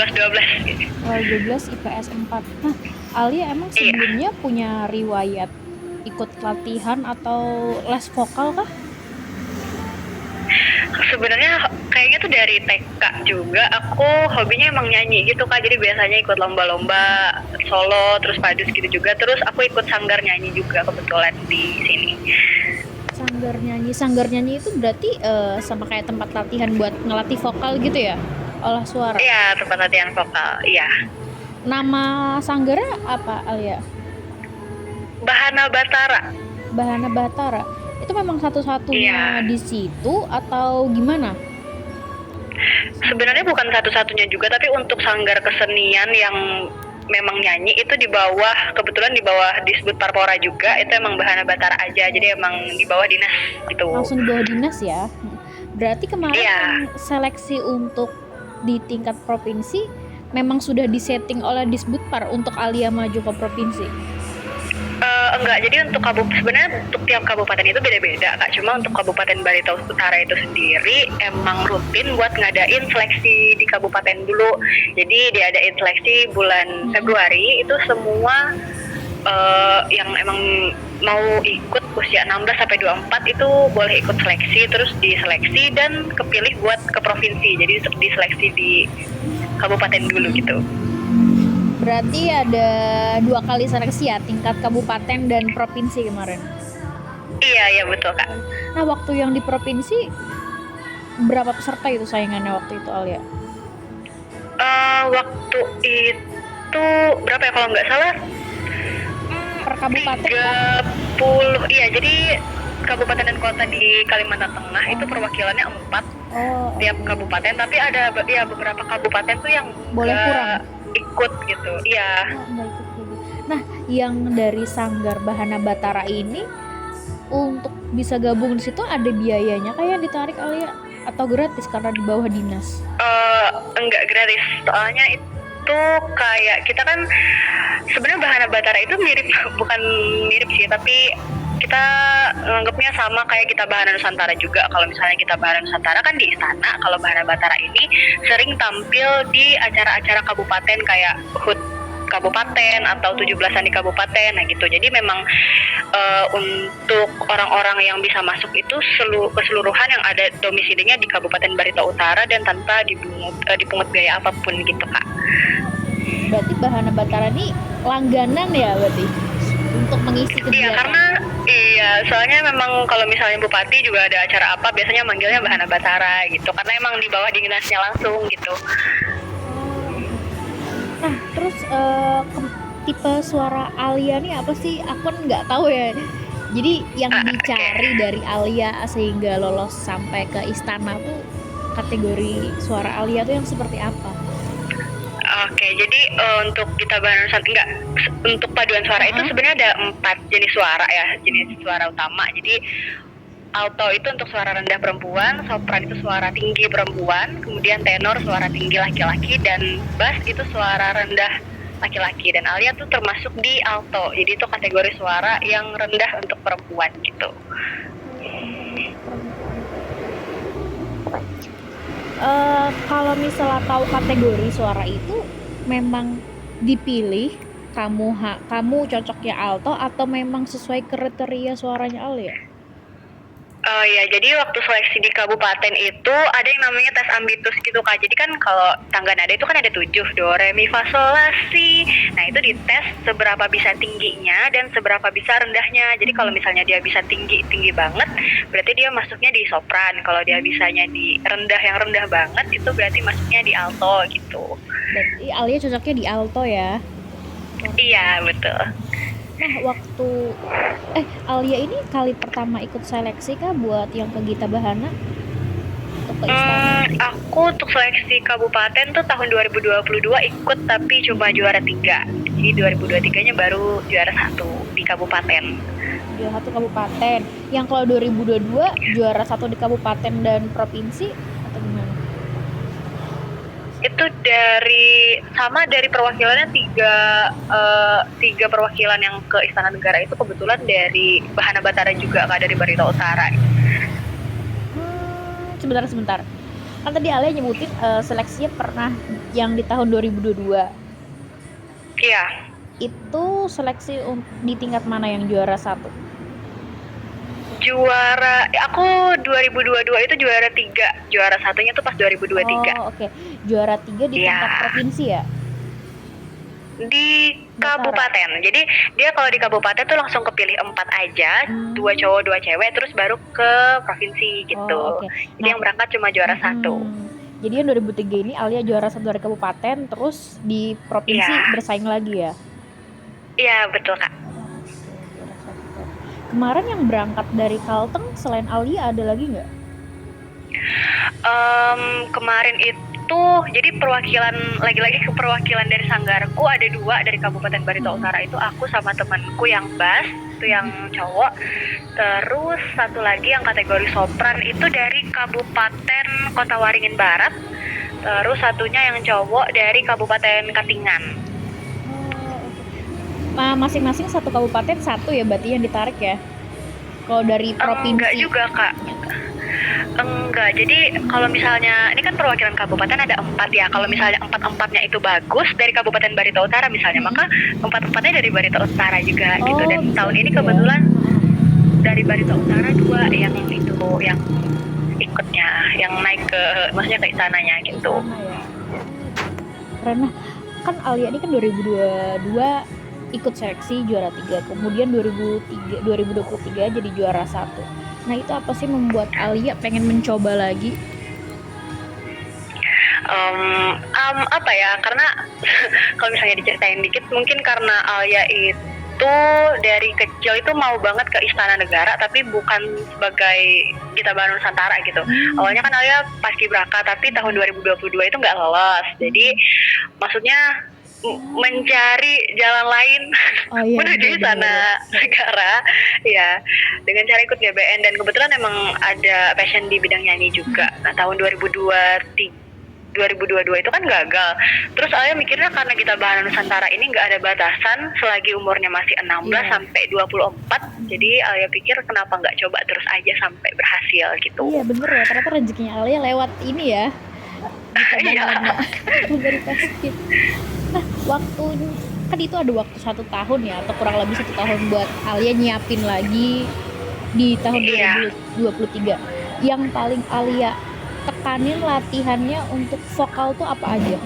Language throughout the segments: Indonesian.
kelas 12 gitu. Kelas 12 IPS 4. Nah, Alia emang Iya, sebelumnya punya riwayat ikut latihan atau les vokal kah? sebenarnya kayaknya tuh dari TK juga aku hobinya emang nyanyi gitu Kak. Jadi biasanya ikut lomba-lomba solo, terus padus gitu juga. Terus aku ikut sanggar nyanyi juga kebetulan di sini. Sanggar nyanyi itu berarti sama kayak tempat latihan buat ngelatih vokal gitu ya? Olah suara. Iya, tempat latihan vokal. Iya. Nama sanggarnya apa, Alia? Bahana Batara. Bahana Batara. Itu memang satu-satunya Iya. di situ atau gimana? Sebenarnya Sanggar. bukan satu-satunya juga, tapi untuk sanggar kesenian yang memang nyanyi itu di bawah, kebetulan di bawah disebut Parpora juga, itu emang Bahana Batara aja, jadi emang di bawah dinas gitu. Langsung di bawah dinas ya. Berarti kemarin Iya, yang seleksi untuk di tingkat provinsi memang sudah disetting oleh Disbudpar untuk Alia maju ke provinsi. enggak, jadi untuk sebenarnya untuk tiap kabupaten itu beda-beda Kak, cuma untuk Kabupaten Barito Utara itu sendiri emang rutin buat ngadain seleksi di kabupaten dulu. Jadi diadain seleksi bulan Februari, itu semua yang emang mau ikut usia 16 sampai 24 itu boleh ikut seleksi, terus diseleksi dan kepilih buat ke provinsi. Jadi diseleksi di kabupaten dulu gitu. Berarti ada 2 kali seleksi ya, tingkat kabupaten dan provinsi kemarin. Iya, iya betul Kak. Nah, waktu yang di provinsi berapa peserta itu saingannya waktu itu, Alia? Waktu itu berapa ya kalau nggak salah Per kabupaten kah? 30, iya jadi kabupaten dan kota di Kalimantan Tengah itu perwakilannya 4 Oh, tiap kabupaten, tapi ada ya beberapa kabupaten tuh yang boleh kurang. ikut gitu. Iya. Oh, nggak ikut dulu. Nah, yang dari Sanggar Bahana Batara ini untuk bisa gabung di situ ada biayanya kayak ditarik Alia atau gratis karena di bawah dinas? Enggak gratis, soalnya itu kayak kita kan sebenarnya Bahana Batara itu mirip bukan mirip sih, tapi kita nganggapnya sama kayak kita Bahana Nusantara juga. Kalau misalnya kita Bahana Nusantara kan di istana, kalau Bahana Batara ini sering tampil di acara-acara kabupaten kayak HUT kabupaten atau 17-an di kabupaten, nah gitu. Jadi memang untuk orang-orang yang bisa masuk itu keseluruhan yang ada domisilinya di Kabupaten Barito Utara dan tanpa dipungut biaya apapun gitu Kak. Berarti Bahana Batara ini langganan ya berarti untuk mengisi Iya, kegiatan. karena iya, soalnya memang kalau misalnya bupati juga ada acara apa, biasanya manggilnya Bahana Batara gitu, karena emang di bawah dinasnya langsung gitu. Nah, terus tipe suara Alia nih apa sih? Aku kan nggak tahu ya. Jadi yang dicari Oke. dari Alia sehingga lolos sampai ke istana tuh kategori suara Alia tuh yang seperti apa? Oke, jadi untuk kita Bahana Nusantara enggak, untuk paduan suara itu sebenarnya ada 4 jenis suara ya, jenis suara utama. Jadi alto itu untuk suara rendah perempuan, sopran itu suara tinggi perempuan, kemudian tenor suara tinggi laki-laki, dan bass itu suara rendah laki-laki. Dan Alia tuh termasuk di alto, jadi itu kategori suara yang rendah untuk perempuan gitu. Kalau misalnya tahu kategori suara itu memang dipilih kamu cocoknya alto atau memang sesuai kriteria suaranya Alia? Oh ya, jadi waktu seleksi di kabupaten itu ada yang namanya tes ambitus gitu Kak. Jadi kan kalau tangga nada itu kan ada 7, do, re, mi, fa, sol, la, si. Nah itu dites seberapa bisa tingginya dan seberapa bisa rendahnya. Jadi kalau misalnya dia bisa tinggi banget, berarti dia masuknya di sopran. Kalau dia bisanya di yang rendah banget, itu berarti masuknya di alto gitu. Berarti Alia cocoknya di alto ya? Iya, betul. Nah, waktu Alia ini kali pertama ikut seleksi kah buat yang ke Gita Bahana atau ke istana? Aku untuk seleksi kabupaten tuh tahun 2022 ikut tapi cuma juara 3. Jadi 2023-nya baru juara 1 di kabupaten. Juara 1 kabupaten. Yang kalau 2022 juara 1 di kabupaten dan provinsi atau gimana? Itu dari perwakilannya 3 perwakilan yang ke Istana Negara itu kebetulan dari Bahana Batara juga Kak, dari Barito Utara. Sebentar. Kan tadi Alia nyebutin seleksinya pernah yang di tahun 2022 Iya. itu seleksi di tingkat mana yang juara 1? Juara, aku 2022 itu juara 3. Juara satunya tuh pas 2023. Oh, oke. Juara 3 di Iya. tingkat provinsi ya? Di kabupaten. Jadi dia kalau di kabupaten tuh langsung kepilih 4 aja, 2 cowok 2 cewek, terus baru ke provinsi gitu. Oh, oke. Jadi yang berangkat cuma juara 1. Jadi yang 2003 ini Alia juara 1 dari kabupaten, terus di provinsi Iya. bersaing lagi ya? Iya, betul Kak. Kemarin yang berangkat dari Kalteng selain Alia ada lagi nggak? Kemarin itu jadi perwakilan, lagi-lagi ke perwakilan dari sanggarku ada 2 dari Kabupaten Barito Utara, itu aku sama temanku yang bass, itu yang cowok. Terus satu lagi yang kategori sopran itu dari Kabupaten Kota Waringin Barat. Terus satunya yang cowok dari Kabupaten Katingan. Masing-masing satu kabupaten satu ya berarti yang ditarik ya? Kalau dari provinsi? Enggak juga Kak. Enggak, jadi kalau misalnya ini kan perwakilan kabupaten ada 4 ya. Kalau misalnya 4-4-nya itu bagus dari Kabupaten Barito Utara misalnya, maka 4-4-nya dari Barito Utara juga gitu. Dan tahun ini kebetulan dari Barito Utara 2 yang itu yang ikutnya, yang naik ke, maksudnya ke istananya gitu. Karena kan Alia ini kan 2022 ikut seleksi juara 3, kemudian 2023 jadi juara 1. Nah itu apa sih membuat Alia pengen mencoba lagi? Apa ya, karena kalau misalnya diceritain dikit, mungkin karena Alia itu dari kecil itu mau banget ke Istana Negara, tapi bukan sebagai Gita Bahana Nusantara gitu. Awalnya kan Alia paskibraka, tapi tahun 2022 itu nggak lolos. Jadi maksudnya mencari jalan lain menuju Istana Negara ya, dengan cara ikut GBN, dan kebetulan emang ada passion di bidang nyanyi juga. Nah tahun 2022 itu kan gagal. Terus Alia mikirnya karena Gita Bahana Nusantara ini nggak ada batasan selagi umurnya masih 16 sampai 24. Jadi Alia pikir kenapa nggak coba terus aja sampai berhasil gitu. Iya bener ya, ternyata rezekinya Alia lewat ini ya. Iya. Dari basket. Nah waktu kan itu ada waktu 1 tahun ya, atau kurang lebih 1 tahun buat Alia nyiapin lagi di tahun 2023. Yang paling Alia tekanin latihannya untuk vokal tuh apa aja?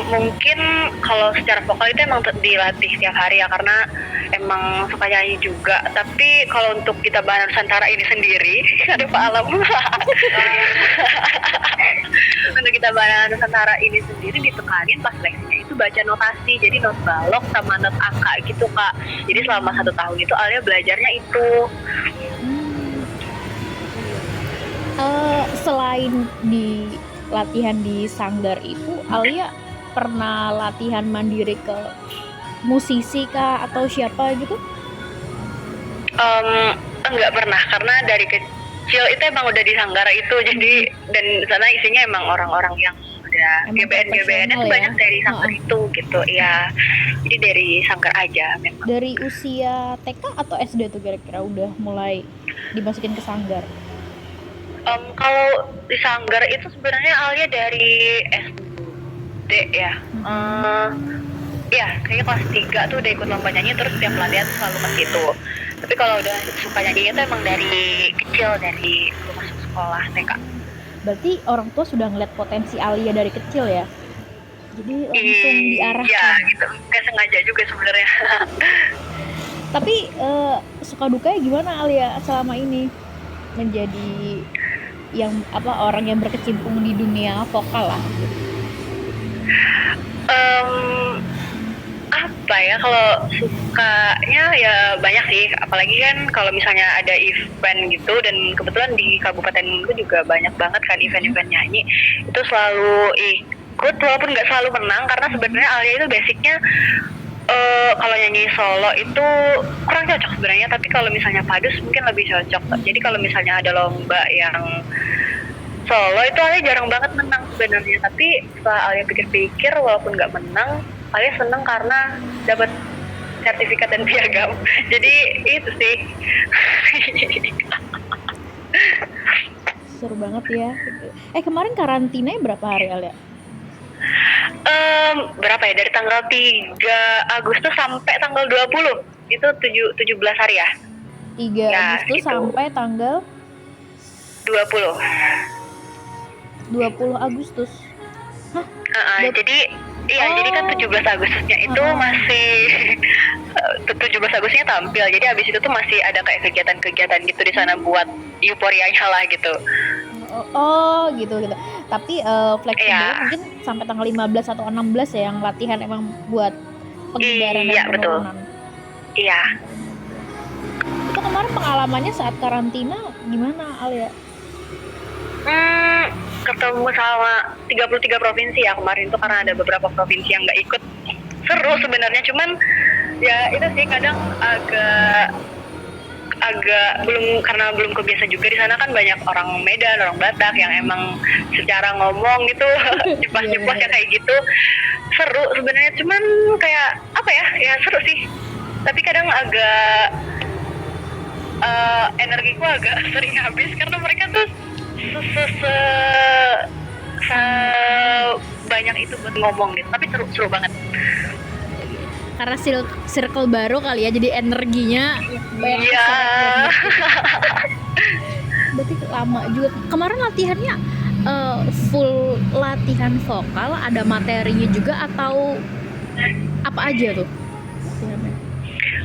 Mungkin kalau secara vokal itu emang dilatih tiap hari ya, karena emang suka nyanyi juga. Tapi kalau untuk Gita Bahana Nusantara ini sendiri ada Pak Alam. Untuk Gita Bahana Nusantara ini sendiri ditekanin pas seleksinya itu baca notasi, jadi not balok sama not angka gitu Kak. Jadi selama 1 tahun itu Alia belajarnya itu. Selain di latihan di sanggar itu, Alia pernah latihan mandiri ke musisi kah atau siapa gitu? Enggak pernah, karena dari kecil itu emang udah di sanggar itu, jadi dan sana isinya emang orang-orang yang udah GBN itu banyak dari sanggar itu gitu ya. Jadi dari sanggar aja memang. Dari usia TK atau SD tuh kira-kira udah mulai dimasukin ke sanggar? Kalau di sanggar itu sebenarnya Alia dari SD ya. Ya kayaknya kelas 3 tuh udah ikut lomba nyanyi, terus setiap pelatihan selalu ke situ. Tapi kalau udah suka nyanyi itu emang dari kecil, dari masuk sekolah TK. Berarti orang tua sudah ngeliat potensi Alia dari kecil ya? Jadi langsung diarahkan. Iya gitu, nggak sengaja juga sebenarnya. Tapi suka dukanya gimana Alia selama ini menjadi orang yang berkecimpung di dunia vokal lah? Apa ya, kalau sukanya ya banyak sih, apalagi kan kalau misalnya ada event gitu, dan kebetulan di kabupaten itu juga banyak banget kan event-event nyanyi, itu selalu ikut walaupun nggak selalu menang, karena sebenarnya Alia itu basicnya kalau nyanyi solo itu kurang cocok sebenarnya, tapi kalau misalnya padus mungkin lebih cocok. Jadi kalau misalnya ada lomba yang solo itu Alia jarang banget menang sebenarnya, tapi setelah Alia pikir-pikir walaupun nggak menang, Alia seneng karena dapat sertifikat dan piagam. Jadi itu sih. seru banget ya. Kemarin karantinanya berapa hari Alia? Berapa ya, dari tanggal 3 Agustus sampai tanggal 20 itu 17 hari ya. 3 Ya, Agustus gitu. sampai tanggal 20. 20 Agustus. Jadi jadi kan 17 Agustusnya itu masih 17 Agustusnya tampil. Jadi habis itu tuh masih ada kayak kegiatan-kegiatan gitu di sana buat euforianya lah gitu. Gitu. Tapi fleksibel Iya. mungkin sampai tanggal 15 atau 16 ya yang latihan emang buat pengibaran Iya, dan betul. penurunan. Iya. Itu kemarin pengalamannya saat karantina gimana Alia? Ketemu sama 33 provinsi ya kemarin tuh, karena ada beberapa provinsi yang nggak ikut. Seru sebenarnya, cuman ya itu sih kadang agak belum kebiasa juga. Di sana kan banyak orang Medan, orang Batak yang emang secara ngomong gitu jepas-jepas ya kayak gitu. Seru sebenarnya, cuman kayak apa ya seru sih. Tapi kadang agak energiku agak sering habis karena mereka tuh banyak itu buat ngomong gitu. Tapi seru banget. Karena circle baru kali ya, jadi energinya Iya. Berarti lama juga. Kemarin latihannya full latihan vokal, ada materinya juga atau apa aja tuh?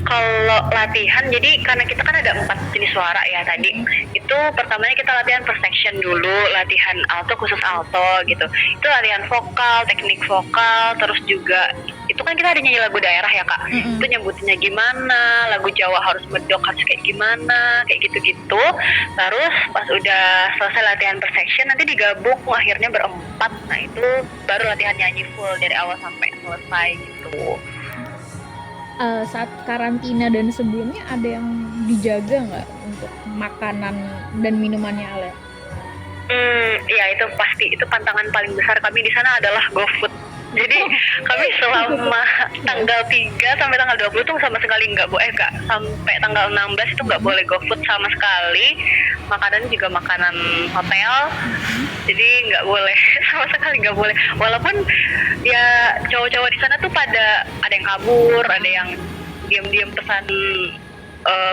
Kalau latihan, jadi karena kita kan ada 4 jenis suara ya tadi. Itu pertamanya kita latihan per section dulu, latihan alto khusus alto gitu. Itu latihan vokal, teknik vokal, terus juga itu kan kita ada nyanyi lagu daerah ya Kak. Itu nyebutinnya gimana, lagu Jawa harus medok harus kayak gimana, kayak gitu-gitu. Terus pas udah selesai latihan per section, nanti digabung akhirnya berempat. Nah itu baru latihan nyanyi full dari awal sampai selesai gitu. Saat karantina dan sebelumnya ada yang dijaga nggak untuk makanan dan minumannya Alia? Ya itu pasti, itu tantangan paling besar kami di sana adalah GoFood. Jadi kami selama tanggal 3 sampai tanggal 20 tuh sama sekali nggak boleh, sampai tanggal 16 itu nggak boleh GoFood sama sekali. Makanan juga makanan hotel, jadi nggak boleh sama sekali nggak boleh. Walaupun ya cowok-cowok di sana tuh pada ada yang kabur, ada yang diam-diam pesan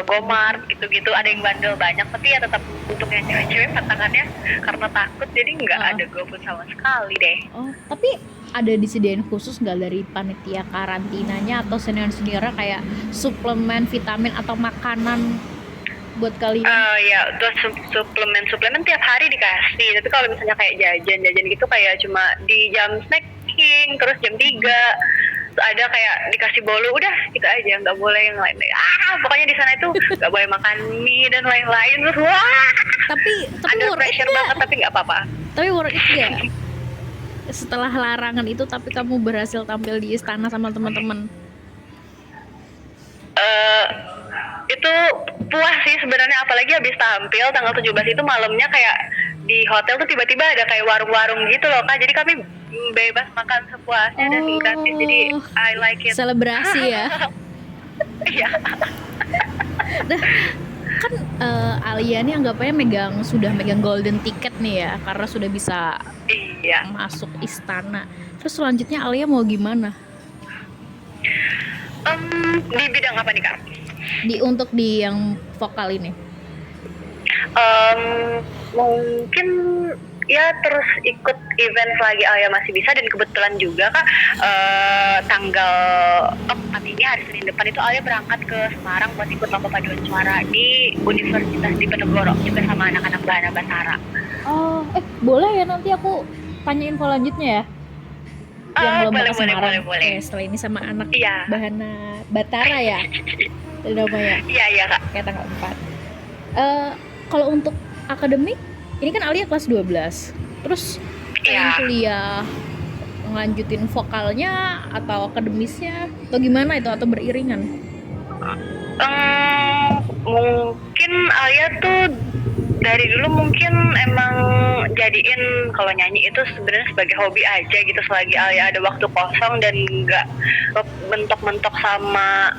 Gomart gitu-gitu, ada yang bandel banyak, tapi ya tetap untuk yang cewek-cewek tantangannya karena takut jadi nggak ada GoFood sama sekali deh. Tapi ada disediain khusus nggak dari panitia karantinanya atau senior-seniornya kayak suplemen, vitamin atau makanan buat kalian? Ya, terus suplemen tiap hari dikasih. Tapi kalau misalnya kayak jajan gitu kayak cuma di jam snacking, terus jam 3 ada kayak dikasih bolu, udah gitu aja, nggak boleh yang lain. Pokoknya di sana itu nggak boleh makan mie dan lain-lain. Terus tapi ada pressure banget, tapi nggak apa-apa. Tapi worth it nggak? Setelah larangan itu, tapi kamu berhasil tampil di istana sama teman-teman. Itu puas sih sebenarnya, apalagi habis tampil tanggal 17 itu malamnya kayak di hotel tuh tiba-tiba ada kayak warung-warung gitu loh Kak. Jadi kami bebas makan sepuasnya dan gratis. Jadi I like it. Selebrasi ya. Iya. Nah, kan Alia nih anggapannya sudah megang golden ticket nih ya, karena sudah bisa masuk istana. Terus selanjutnya Alia mau gimana? Di bidang apa nih Kak? Untuk di yang vokal ini? Mungkin ya terus ikut event selagi Alia masih bisa, dan kebetulan juga Kak tanggal 4 ini, hari Senin depan itu Alia berangkat ke Semarang buat ikut lomba paduan suara di Universitas Diponegoro juga sama anak-anak Bahana Batara. Boleh ya, nanti aku tanya info lanjutnya ya. Yang lomba ke Semarang. Boleh. Setelah ini sama anak Bahana Batara ya. Namanya. Iya Kak. Kayak tanggal 4. Kalau untuk akademik, ini kan Alia kelas 12. Terus pengen kuliah ngelanjutin vokalnya atau akademisnya atau gimana itu, atau beriringan? Mungkin Alia tuh dari dulu mungkin emang jadiin kalau nyanyi itu sebenarnya sebagai hobi aja gitu, selagi Alia ada waktu kosong dan nggak mentok-mentok sama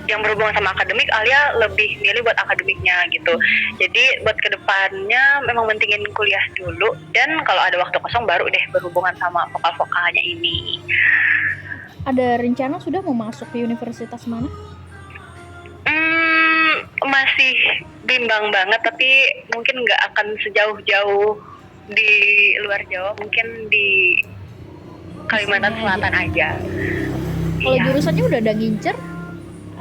yang berhubungan sama akademik, Alia lebih milih buat akademiknya gitu. Jadi buat kedepannya memang mentingin kuliah dulu, dan kalau ada waktu kosong baru deh berhubungan sama vokal-vokalnya ini. Ada rencana sudah mau masuk ke universitas mana? Masih bimbang banget, tapi mungkin nggak akan sejauh-jauh di luar Jawa, mungkin di Kalimantan Selatan aja. Kalau Iya. jurusannya udah ada ngincer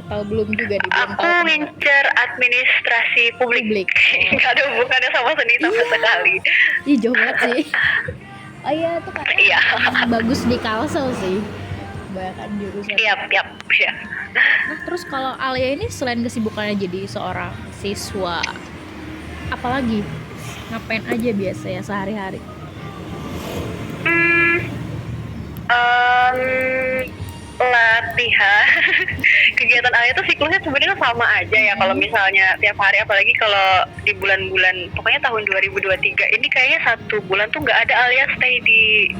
atau belum juga nih? Belum Aku tahu. ngincer administrasi publik. Publik. Nggak ada hubungannya sama seni sama sekali. Ih, jauh banget sih. Oh iya, tuh katanya Iya. bagus di Kalsel sih. Bahkan jurusan. Iya. Nah, terus kalau Alia ini selain kesibukannya jadi seorang siswa, apalagi ngapain aja biasa ya sehari-hari? Latihan. Kegiatan Alia tuh siklusnya sebenarnya sama aja ya. Kalau misalnya tiap hari, apalagi kalau di bulan-bulan, pokoknya tahun 2023 ini kayaknya satu bulan tuh nggak ada Alia stay di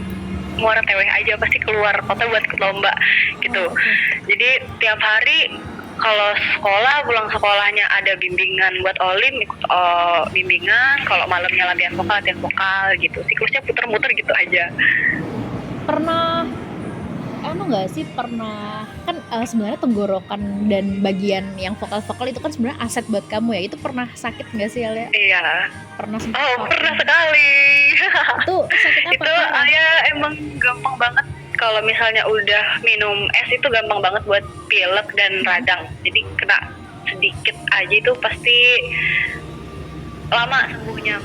Muara Teweh aja, pasti keluar kota buat ikut lomba gitu. Jadi tiap hari kalau sekolah, pulang sekolahnya ada bimbingan buat olim, ikut bimbingan. Kalau malamnya latihan vokal gitu. Siklusnya puter-muter gitu aja. Pernah nggak sih pernah kan sebenarnya tenggorokan dan bagian yang vokal-vokal itu kan sebenarnya aset buat kamu ya. Itu pernah sakit nggak sih Alia? Iya. Pernah sempat Pernah sekali. Itu sakit apa? Itu Alia emang gampang banget. Kalau misalnya udah minum es itu gampang banget buat pilek dan radang. Jadi kena sedikit aja itu pasti lama sembuhnya.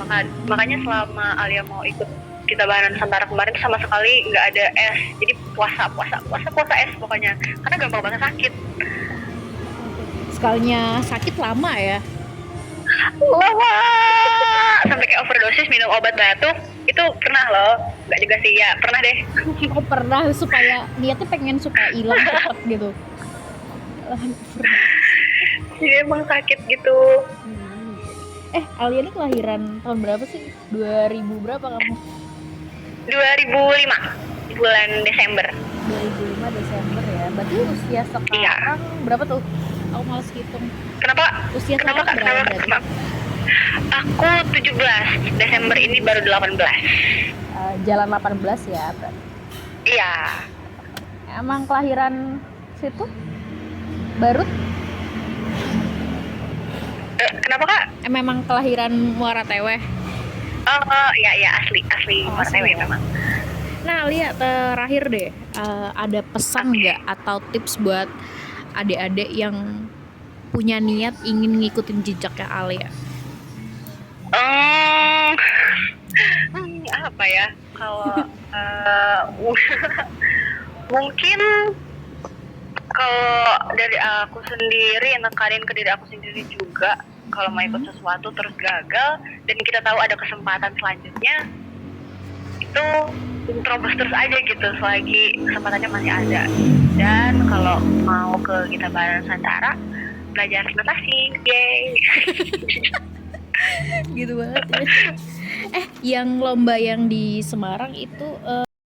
Makanya selama Alia mau ikut kita bahan Nusantara kemarin sama sekali nggak ada es. Jadi puasa es pokoknya. Karena gampang banget sakit. Sekalinya sakit lama ya. Lama sampai kayak overdosis minum obat batuk itu pernah loh. Nggak juga sih ya, pernah deh. Oh, pernah, supaya niatnya pengen supaya hilang cepet gitu. Jadi emang sakit gitu. Alia ini kelahiran tahun berapa sih? 2000 berapa kamu? 2005 bulan Desember. 2005 Desember ya. Berarti usia sekarang Iya. berapa tuh? Aku males hitung. Kenapa? Usia Kenapa sekarang Kak? berapa Kenapa? berarti? Kenapa? Aku 17, Desember ini baru 18. Jalan 18 ya berarti. Iya. Emang kelahiran situ? Barut? Kenapa Kak? Memang kelahiran Muara Teweh. Ya asli Oh, Muara Teweh asli ya. memang. Nah, lihat terakhir deh, ada pesan nggak atau tips buat adik-adik yang punya niat ingin ngikutin jejaknya Alia? Apa ya? Kalau mungkin kalau dari aku sendiri, nekanin ke diri aku sendiri juga, kalau mau ikut sesuatu terus gagal dan kita tahu ada kesempatan selanjutnya, itu terobos terus aja gitu selagi kesempatannya masih ada. Dan kalau mau ke Gita Bahan Nusantara, belajar notasi, yay. Gitu banget ya. Yang lomba yang di Semarang itu